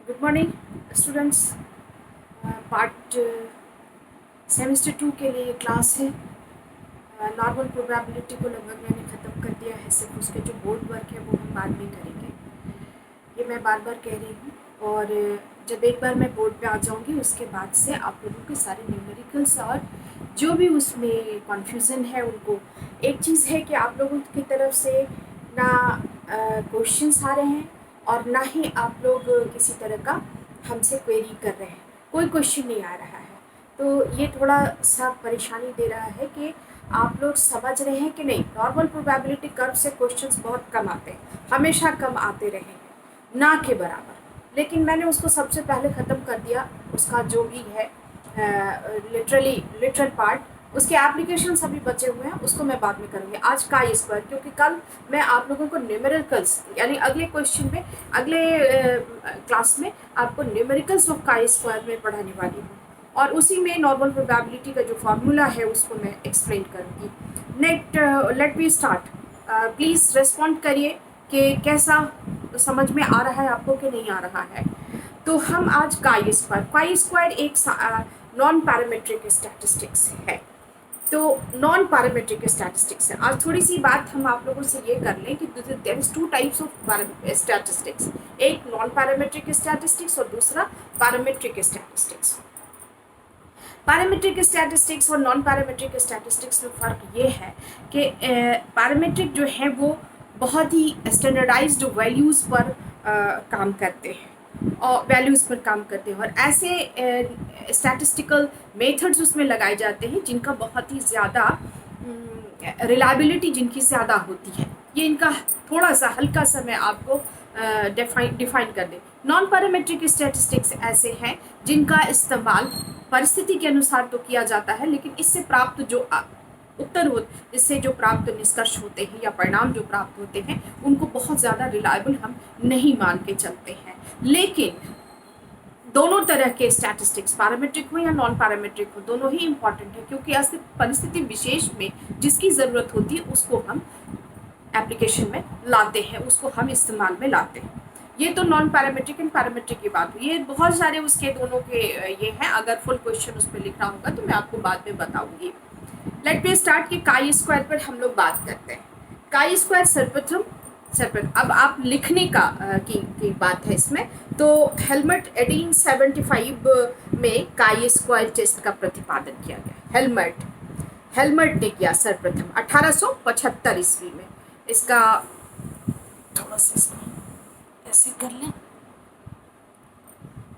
Good morning students. Part semester 2 के लिए class है। नॉर्मल प्रोबेबिलिटी को लगभग मैंने ख़त्म कर दिया है, सिर्फ उसके जो बोर्ड वर्क है वो हम बाद में करेंगे। ये मैं बार बार कह रही हूँ, और जब एक बार मैं बोर्ड पे आ जाऊँगी उसके बाद से आप लोगों के सारे न्यूमेरिकल्स और जो भी उसमें कन्फ्यूज़न है उनको, एक चीज़ है कि आप लोगों की तरफ से ना क्वेश्चंस आ रहे हैं और ना ही आप लोग किसी तरह का हमसे क्वेरी कर रहे हैं, कोई क्वेश्चन नहीं आ रहा है। तो ये थोड़ा सा परेशानी दे रहा है कि आप लोग समझ रहे हैं कि नहीं। नॉर्मल प्रोबेबिलिटी कर्व से क्वेश्चंस बहुत कम आते हैं, हमेशा कम आते रहे हैं, ना के बराबर। लेकिन मैंने उसको सबसे पहले ख़त्म कर दिया, उसका जो भी है लिटरल पार्ट, उसके एप्लीकेशन अभी बचे हुए हैं, उसको मैं बाद में करूँगी। आज का स्क्वायर, क्योंकि कल मैं आप लोगों को न्यूमेरिकल्स यानी अगले क्वेश्चन में, अगले क्लास में आपको न्यूमेरिकल्स ऑफ का स्क्वायर में पढ़ाने वाली हूँ, और उसी में नॉर्मल प्रोबेबिलिटी का जो फार्मूला है उसको मैं एक्सप्लेन करूँगी। Let me start. Please respond करिए कि कैसा समझ में आ रहा है आपको कि नहीं आ रहा है। तो हम आज काई स्क्वायर एक नॉन पैरामीट्रिक स्टैटिस्टिक्स है। तो नॉन पैरामीट्रिक स्टैटिस्टिक्स है। आज थोड़ी सी बात हम आप लोगों से ये कर लें कि there is two types of statistics, एक नॉन पैरामीट्रिक स्टैटिस्टिक्स और दूसरा पैरामीट्रिक स्टैटिस्टिक्स। पैरामीट्रिक स्टैटिस्टिक्स और नॉन पैरामीट्रिक स्टैटिस्टिक्स में फ़र्क ये है कि पैरामीट्रिक जो है वो बहुत ही स्टैंडर्डाइज्ड वैल्यूज़ पर काम करते हैं और और ऐसे स्टैटिस्टिकल मेथड्स उसमें लगाए जाते हैं जिनका बहुत ही ज़्यादा रिलायबिलिटी जिनकी ज़्यादा होती है। ये इनका थोड़ा सा हल्का सा मैं आपको डिफाइन कर दें। नॉन पैरामीट्रिक स्टैटिस्टिक्स ऐसे हैं जिनका इस्तेमाल परिस्थिति के अनुसार तो किया जाता है, लेकिन इससे प्राप्त जो इससे जो प्राप्त निष्कर्ष होते हैं या परिणाम जो प्राप्त होते हैं उनको बहुत ज़्यादा रिलायबल हम नहीं मान के चलते हैं। लेकिन दोनों तरह के स्टैटिस्टिक्स, पैरामीट्रिक हो या नॉन पैरामीट्रिक हो, दोनों ही इम्पॉर्टेंट है, क्योंकि ऐसे परिस्थिति विशेष में जिसकी ज़रूरत होती है उसको हम एप्लीकेशन में लाते हैं, उसको हम इस्तेमाल में लाते हैं। ये तो नॉन पैरामीट्रिक एंड पैरामीट्रिक की बात हुई। ये बहुत सारे उसके दोनों के ये हैं, अगर फुल क्वेश्चन उस पर लिखना होगा तो मैं आपको बाद में बताऊंगी। लेट मी स्टार्ट कि काई स्क्वायर पर हम लोग बात करते हैं। काई स्क्वायर सर्वप्रथम अब आप लिखने का की बात है इसमें, तो हेलमट 1875 में काई स्क्वायर टेस्ट का प्रतिपादन किया गया। हेलमट ने किया सर्वप्रथम 1875 ईस्वी में। इसका थोड़ा सा इसको ऐसे कर लें,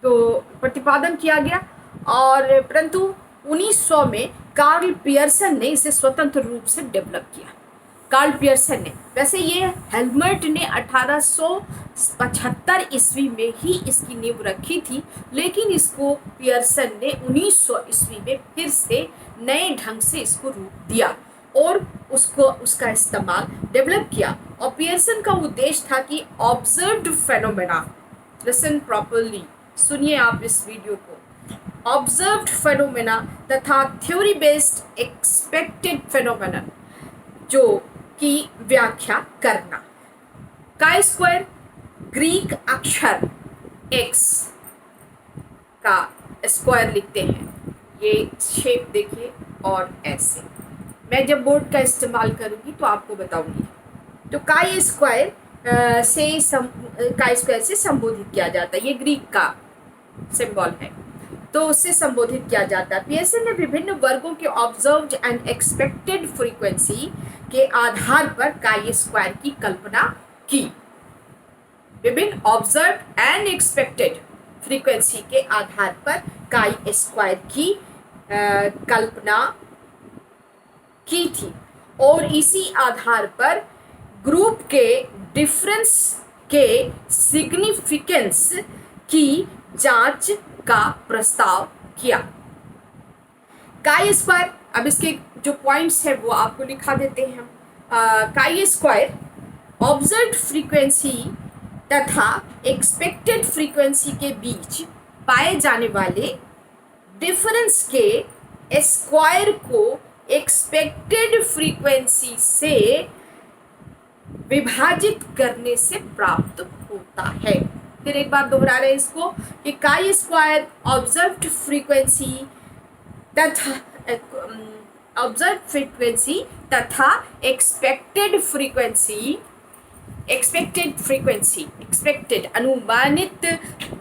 तो प्रतिपादन किया गया, और परंतु 1900 में कार्ल पियर्सन ने इसे स्वतंत्र रूप से डेवलप किया। कार्ल पियर्सन ने, वैसे ये हेलमट ने 1875 ईस्वी में ही इसकी नींव रखी थी, लेकिन इसको पियर्सन ने 1900 ईस्वी में फिर से नए ढंग से इसको रूप दिया और उसका इस्तेमाल डेवलप किया। और पियर्सन का उद्देश्य था कि ऑब्जर्व्ड फेनोमेना, लिसन प्रॉपरली, सुनिए आप इस वीडियो को, ऑब्जर्व्ड फेनोमेना तथा थ्योरी बेस्ड एक्सपेक्टेड फेनोमेना जो की व्याख्या करना। काई स्क्वायर ग्रीक अक्षर x का स्क्वायर लिखते हैं, ये शेप देखिए, और ऐसे मैं जब बोर्ड का इस्तेमाल करूँगी तो आपको बताऊँगी। तो काई स्क्वायर से संबोधित किया जाता है, ये ग्रीक का सिंबल है, तो उससे संबोधित किया जाता है। पियर्सन ने विभिन्न वर्गों के ऑब्जर्व्ड एंड एक्सपेक्टेड फ्रीक्वेंसी के आधार पर काई स्क्वायर की कल्पना की। विभिन्न ऑब्जर्व्ड एंड एक्सपेक्टेड फ्रीक्वेंसी के आधार पर काई स्क्वायर की कल्पना की थी, और इसी आधार पर ग्रुप के डिफरेंस के सिग्निफिकेंस की जांच का प्रस्ताव किया। काई स्क्वायर, अब इसके जो पॉइंट्स है वो आपको लिखा देते हैं हम। काई स्क्वायर ऑब्जर्व्ड फ्रीक्वेंसी तथा एक्सपेक्टेड फ्रीक्वेंसी के बीच पाए जाने वाले डिफरेंस के स्क्वायर को एक्सपेक्टेड फ्रीक्वेंसी से विभाजित करने से प्राप्त होता है। फिर एक बार दोहरा रहे इसको कि काई स्क्वायर ऑब्जर्व्ड फ्रीक्वेंसी तथा ऑब्जर्व फ्रीक्वेंसी तथा एक्सपेक्टेड अनुमानित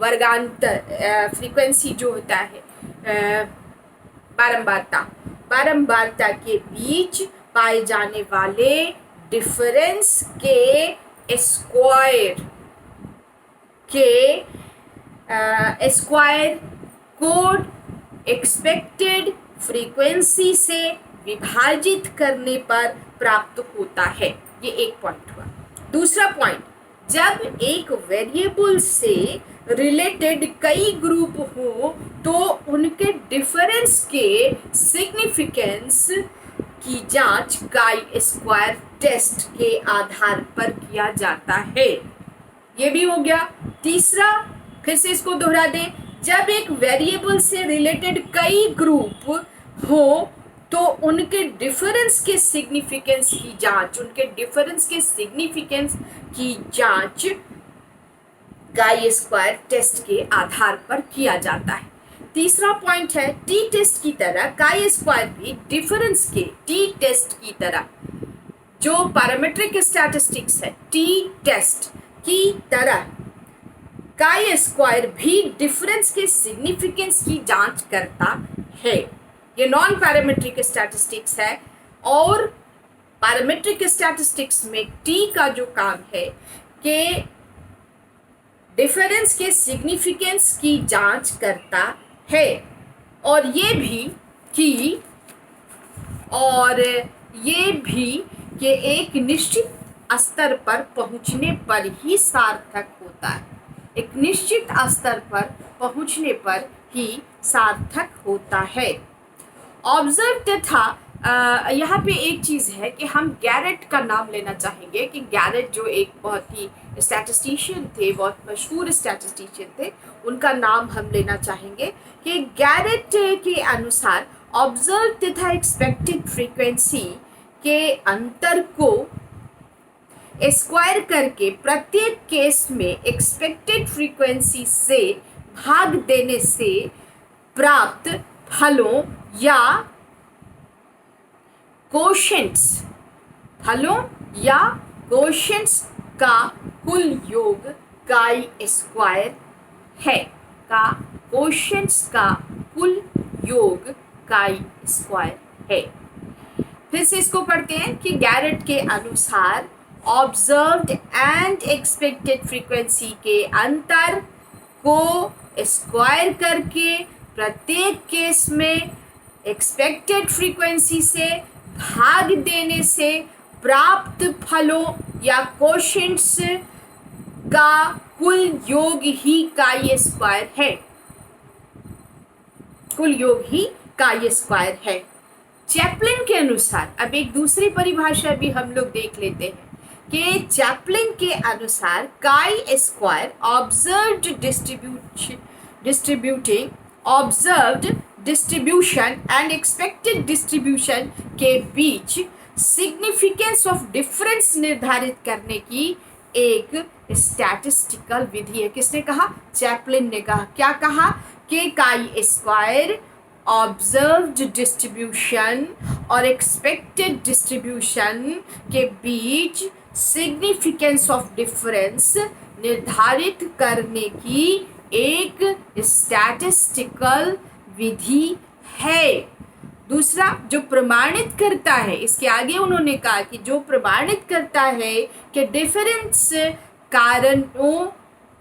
वर्गांतर फ्रीक्वेंसी जो होता है बारंबारता के बीच पाए जाने वाले डिफरेंस के स्क्वायर को एक्सपेक्टेड फ्रीक्वेंसी से विभाजित करने पर प्राप्त होता है। ये एक पॉइंट हुआ। दूसरा पॉइंट, जब एक वेरिएबल से रिलेटेड कई ग्रुप हो तो उनके डिफरेंस के सिग्निफिकेंस की जांच काई स्क्वायर टेस्ट के आधार पर किया जाता है। ये भी हो गया। तीसरा, फिर से इसको दोहरा दें, जब एक वेरिएबल से रिलेटेड कई ग्रुप हो तो उनके डिफरेंस के सिग्निफिकेंस की जांच काई स्क्वायर टेस्ट के आधार पर किया जाता है। तीसरा पॉइंट है, टी टेस्ट की तरह काई स्क्वायर भी डिफरेंस के टी टेस्ट की तरह जो पैरामीट्रिक स्टैटिस्टिक्स है, टी टेस्ट की तरह काई स्क्वायर भी डिफरेंस के सिग्निफिकेंस की जांच करता है। ये नॉन पैरामीट्रिक स्टैटिस्टिक्स है और पैरामीट्रिक स्टैटिस्टिक्स में टी का जो काम है कि डिफरेंस के सिग्निफिकेंस की जांच करता है और ये भी कि एक निश्चित स्तर पर पहुंचने पर ही सार्थक होता है। एक निश्चित स्तर पर पहुंचने पर ही सार्थक होता है। ऑब्जर्व तथा यहाँ पे एक चीज़ है कि हम गैरेट का नाम लेना चाहेंगे कि गैरेट जो एक बहुत ही स्टैटिस्टिशियन थे, बहुत मशहूर स्टैटिस्टिशियन थे, उनका नाम हम लेना चाहेंगे कि गैरेट के अनुसार ऑब्जर्व तथा एक्सपेक्टेड फ्रीक्वेंसी के अंतर को स्क्वायर करके प्रत्येक केस में एक्सपेक्टेड फ्रीक्वेंसी से भाग देने से प्राप्त फलों या कोशेंट्स का कुल योग काई स्क्वायर है। फिर से इसको पढ़ते हैं कि गैरेट के अनुसार ऑब्जर्व्ड एंड एक्सपेक्टेड फ्रीक्वेंसी के अंतर को स्क्वायर करके प्रत्येक केस में एक्सपेक्टेड फ्रीक्वेंसी से भाग देने से प्राप्त फलों या कोशेंट्स का कुल योग ही काई स्क्वायर है। चैपलिन के अनुसार, अब एक दूसरी परिभाषा भी हम लोग देख लेते हैं कि चैपलिन के अनुसार chi square observed distribution and expected distribution के बीच सिग्निफिकेंस ऑफ डिफरेंस निर्धारित करने की एक स्टैटिस्टिकल विधि है। किसने कहा? चैपलिन ने कहा। क्या कहा? कि काई स्क्वायर ऑब्जर्व्ड डिस्ट्रीब्यूशन और एक्सपेक्टेड डिस्ट्रीब्यूशन के बीच सिग्निफिकेंस ऑफ डिफरेंस निर्धारित करने की एक स्टैटिस्टिकल विधि है। दूसरा, जो प्रमाणित करता है, इसके आगे उन्होंने कहा कि जो प्रमाणित करता है कि डिफरेंस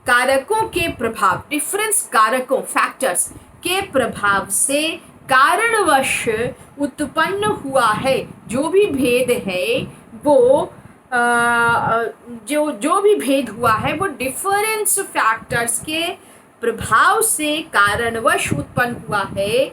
कारकों के प्रभाव, डिफरेंस कारकों फैक्टर्स के प्रभाव से कारणवश उत्पन्न हुआ है जो भी भेद है वो जो भी भेद हुआ है वो डिफरेंस फैक्टर्स के प्रभाव से कारणवश उत्पन्न हुआ है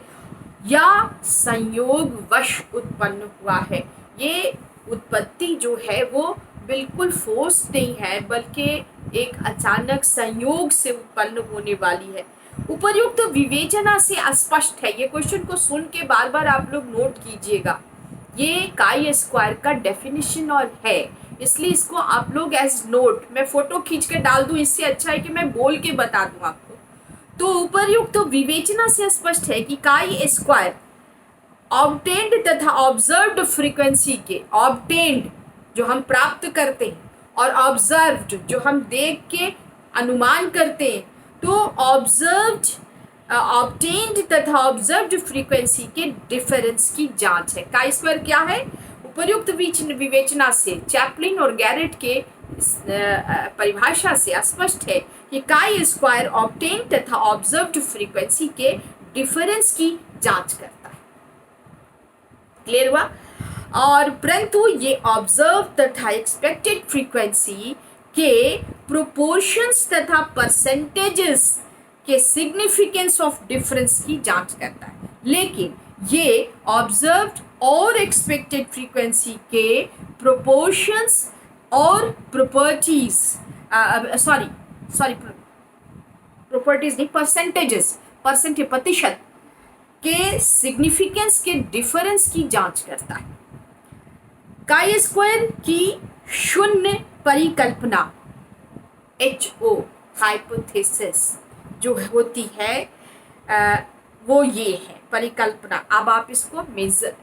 या संयोगवश उत्पन्न हुआ है। ये उत्पत्ति जो है वो बिल्कुल फोर्स नहीं है बल्कि एक अचानक संयोग से उत्पन्न होने वाली है। उपर्युक्त विवेचना से स्पष्ट है। ये क्वेश्चन को सुन के बार बार आप लोग नोट कीजिएगा। ये काई स्क्वायर का डेफिनेशन और है इसलिए इसको आप लोग एज नोट, मैं फोटो खींच के डाल दूं, इससे अच्छा है कि मैं बोल के बता दूं आपको। तो उपर्युक्त तो विवेचना से स्पष्ट है कि काई स्क्वायर ऑब्टेन्ड तथा ऑब्जर्व्ड फ्रीक्वेंसी के, ऑब्टेन्ड जो हम प्राप्त करते हैं और ऑब्जर्व्ड जो हम देख के अनुमान करते हैं, तो ऑब्जर्व्ड ऑब्टेन्ड तथा ऑब्जर्व्ड फ्रीक्वेंसी के डिफरेंस की जांच है। काई स्क्वायर क्या है? उपर्युक्त विवेचना से चैपलिन और गैरेट के परिभाषा से स्पष्ट है कि काई स्क्वायर ऑब्टेन्ड तथा ऑब्जर्व्ड फ्रीक्वेंसी के डिफरेंस की जांच करता है। क्लियर हुआ? और परंतु ये ऑब्जर्व तथा एक्सपेक्टेड फ्रीक्वेंसी के प्रोपोर्शंस तथा परसेंटेजेस के सिग्निफिकेंस ऑफ डिफरेंस की जांच करता है, लेकिन ये ऑब्जर्व्ड और एक्सपेक्टेड फ्रीक्वेंसी के प्रोपोर्शंस और प्रॉपर्टीज, प्रॉपर्टीज नहीं, परसेंटेजेस, परसेंटेज प्रतिशत के सिग्निफिकेंस के डिफरेंस की जांच करता है। काई स्क्वायर की शून्य परिकल्पना HO हाइपोथेसिस जो होती है वो ये है परिकल्पना। अब आप इसको मेजर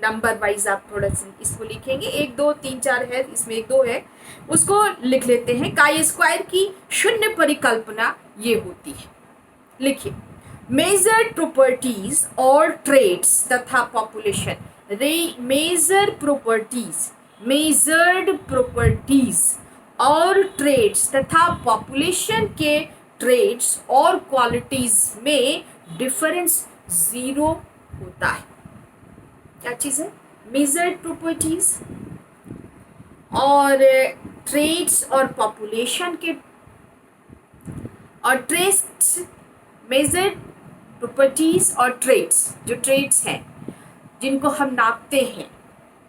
नंबर वाइज आप थोड़ा सा इसको लिखेंगे, 1 2 3 4 है, इसमें 1 2 है, उसको लिख लेते हैं। काई स्क्वायर की शून्य परिकल्पना ये होती है, लिखिए, मेजर्ड प्रॉपर्टीज और ट्रेड्स तथा पॉपुलेशन, मेजर्ड प्रॉपर्टीज और ट्रेड्स तथा पॉपुलेशन के ट्रेड्स और क्वालिटीज में डिफरेंस 0 होता है। क्या चीज़ है? मेजर्ड प्रॉपर्टीज और ट्रेड्स और पॉपुलेशन के, और ट्रेड्स, मेजर्ड प्रॉपर्टीज और ट्रेड्स, जो ट्रेड्स हैं जिनको हम नापते हैं,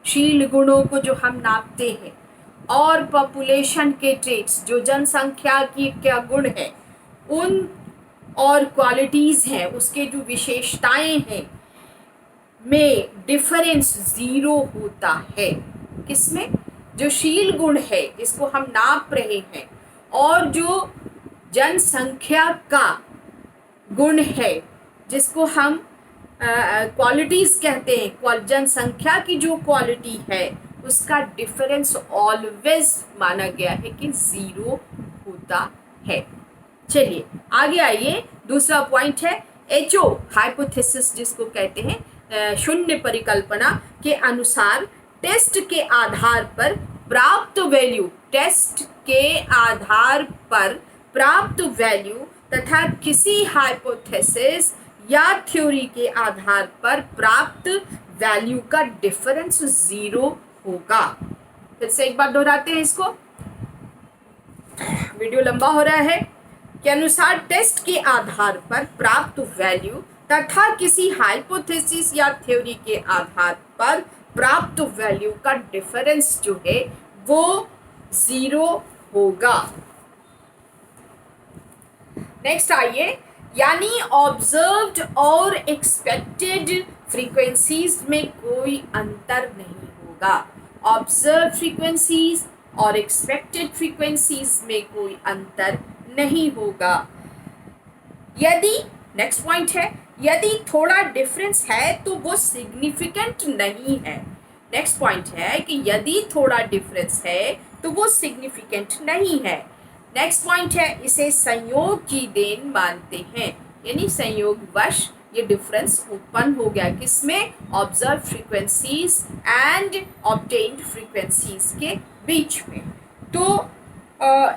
शील गुणों को जो हम नापते हैं, और पॉपुलेशन के ट्रेड्स जो जनसंख्या की क्या गुण है उन, और क्वालिटीज़ हैं उसके जो विशेषताएं हैं, में डिफरेंस 0 होता है। किसमें? जो शील गुण है जिसको हम नाप रहे हैं, और जो जनसंख्या का गुण है जिसको हम क्वालिटीज़ कहते हैं, जनसंख्या की जो क्वालिटी है उसका डिफरेंस ऑलवेज माना गया है कि 0 होता है। चलिए आगे आइए, दूसरा पॉइंट है HO हाइपोथेसिस जिसको कहते हैं, शून्य परिकल्पना के अनुसार टेस्ट के आधार पर प्राप्त वैल्यू, टेस्ट के आधार पर प्राप्त वैल्यू तथा किसी हाइपोथेसिस या थ्योरी के आधार पर प्राप्त वैल्यू का डिफरेंस 0 होगा। फिर से एक बार दोहराते हैं इसको, वीडियो लंबा हो रहा है, के अनुसार टेस्ट के आधार पर प्राप्त वैल्यू तथा किसी हाइपोथेसिस या थ्योरी के आधार पर प्राप्त वैल्यू का डिफरेंस जो है वो 0 होगा। नेक्स्ट आइए, यानी ऑब्जर्व्ड और एक्सपेक्टेड फ्रीक्वेंसीज में कोई अंतर नहीं होगा। ऑब्जर्व फ्रीक्वेंसीज और एक्सपेक्टेड फ्रीक्वेंसीज में कोई अंतर नहीं होगा। यदि, नेक्स्ट पॉइंट है, यदि थोड़ा डिफरेंस है तो वो सिग्निफिकेंट नहीं है। नेक्स्ट पॉइंट है कि यदि थोड़ा डिफरेंस है तो वो सिग्निफिकेंट नहीं है। नेक्स्ट पॉइंट है, इसे संयोग की देन मानते हैं, यानी संयोगवश ये डिफरेंस उत्पन्न हो गया। किसमें? Observe frequencies and obtained frequencies के बीच में। तो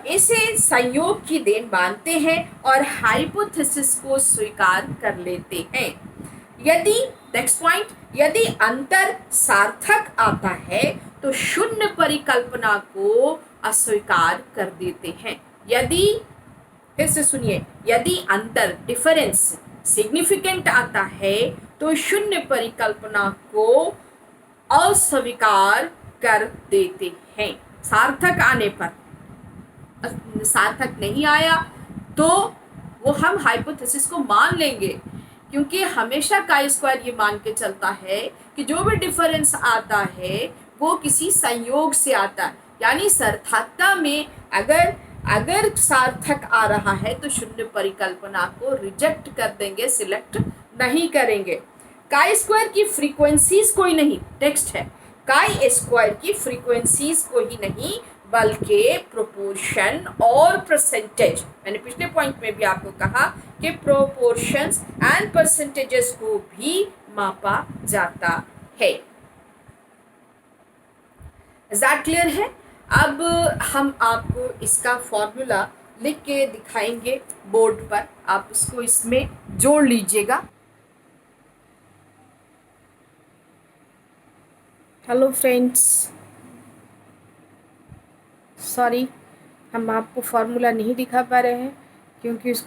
इसे संयोग की देन मानते हैं और हाइपोथेसिस को स्वीकार कर लेते हैं। यदि, नेक्स्ट पॉइंट, यदि अंतर सार्थक आता है तो शून्य परिकल्पना को अस्वीकार कर देते हैं। यदि, फिर से सुनिए, यदि अंतर, डिफरेंस सिग्निफिकेंट आता है तो शून्य परिकल्पना को अस्वीकार कर देते हैं। सार्थक आने पर, सार्थक नहीं आया तो वो हम हाइपोथेसिस को मान लेंगे, क्योंकि हमेशा काई स्क्वायर ये मान के चलता है कि जो भी डिफरेंस आता है वो किसी संयोग से आता है। यानी सार्थकता में अगर अगर सार्थक आ रहा है तो शून्य परिकल्पना को रिजेक्ट कर देंगे, सिलेक्ट नहीं करेंगे। काई स्क्वायर की फ्रीक्वेंसीज कोई नहीं, टेक्स्ट है, काई स्क्वायर की फ्रीक्वेंसीज कोई नहीं बल्कि प्रोपोर्शन और परसेंटेज। मैंने पिछले पॉइंट में भी आपको कहा कि प्रोपोर्शंस एंड परसेंटेजेस को भी मापा जाता है। दैट क्लियर है। अब हम आपको इसका फॉर्मूला लिख के दिखाएंगे बोर्ड पर, आप इसको इसमें जोड़ लीजिएगा। हेलो फ्रेंड्स, सॉरी हम आपको फॉर्मूला नहीं दिखा पा रहे हैं क्योंकि